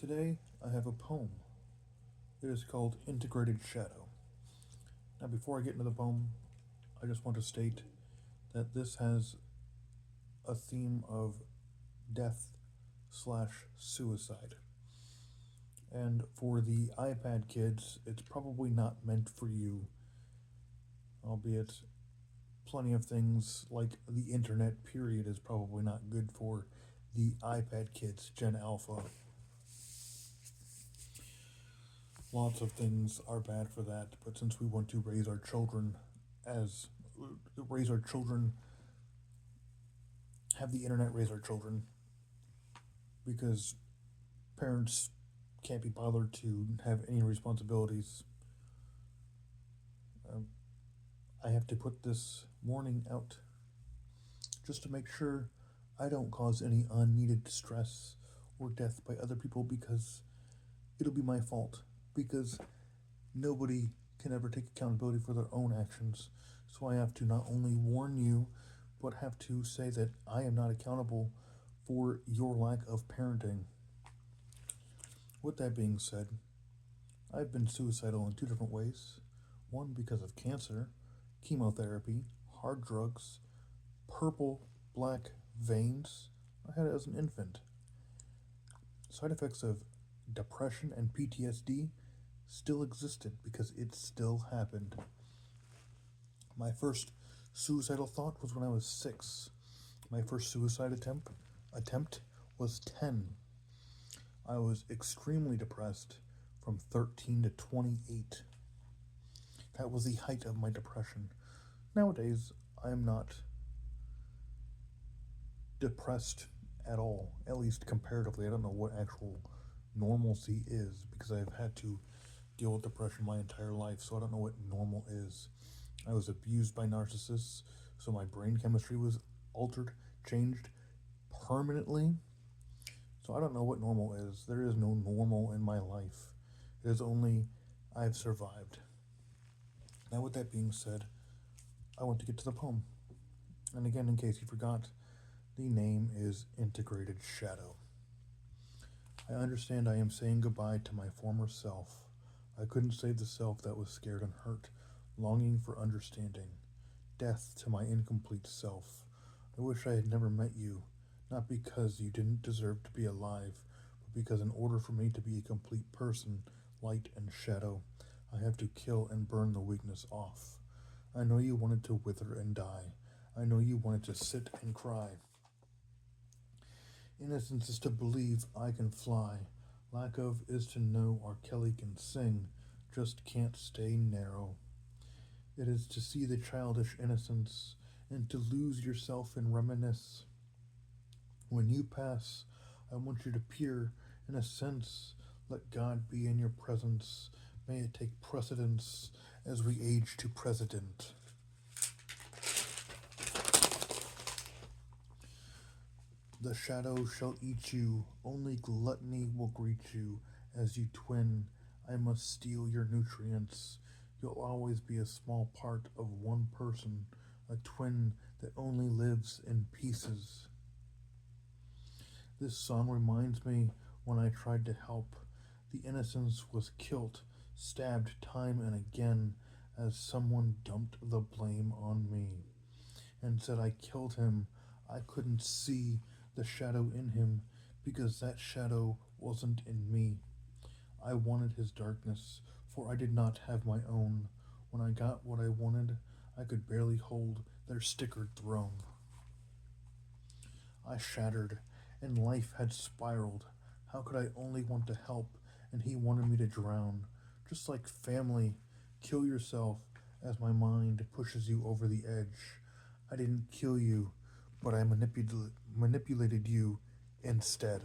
Today I have a poem. It is called Integrated Shadow. Now, before I get into the poem, I just want to state that this has a theme of death slash suicide. And for the iPad kids, it's probably not meant for you, albeit plenty of things like the internet, period, is probably not good for the iPad kids, Gen Alpha. Lots of things are bad for that, but since we want to as raise our children, have the internet raise our children, because parents can't be bothered to have any responsibilities. Um, I have to put this warning out just to make sure I don't cause any unneeded stress or death by other people, because it'll be my fault. Because nobody can ever take accountability for their own actions. So I have to not only warn you, but have to say that I am not accountable for your lack of parenting. With that being said, I've been suicidal in two different ways. One because of cancer, chemotherapy, hard drugs, purple black veins. I had it as an infant. Side effects of depression and PTSD still existed because it still happened. My first suicidal thought was when I was 6. My first suicide attempt was 10. I was extremely depressed from 13 to 28. That was the height of my depression. Nowadays, I am not depressed at all, at least comparatively. I don't know what actual normalcy is because I've had to deal with depression my entire life, so I don't know what normal is. I was abused by narcissists, so my brain chemistry was altered, changed permanently. So I don't know what normal is. There is no normal in my life. It is only I've survived. Now, with that being said, I want to get to the poem. And again, in case you forgot, the name is Integrated Shadow. I understand I am saying goodbye to my former self. I couldn't save the self that was scared and hurt, longing for understanding. Death to my incomplete self. I wish I had never met you, not because you didn't deserve to be alive, but because in order for me to be a complete person, light and shadow, I have to kill and burn the weakness off. I know you wanted to wither and die. I know you wanted to sit and cry. Innocence is to believe I can fly. Lack of is to know R. Kelly can sing, just can't stay narrow. It is to see the childish innocence and to lose yourself and reminisce. When you pass, I want you to peer, in a sense, let God be in your presence. May it take precedence as we age to president. The shadow shall eat you, only gluttony will greet you. As you twin, I must steal your nutrients. You'll always be a small part of one person, a twin that only lives in pieces. This song reminds me when I tried to help. The innocence was killed, stabbed time and again, as someone dumped the blame on me and said I killed him. I couldn't see the shadow in him because that shadow wasn't in me. I wanted his darkness, for I did not have my own. When I got what I wanted, I could barely hold their stickered throne. I shattered, and life had spiraled. How could I only want to help, and he wanted me to drown? Just like family, kill yourself as my mind pushes you over the edge. I didn't kill you, but I manipulated you instead.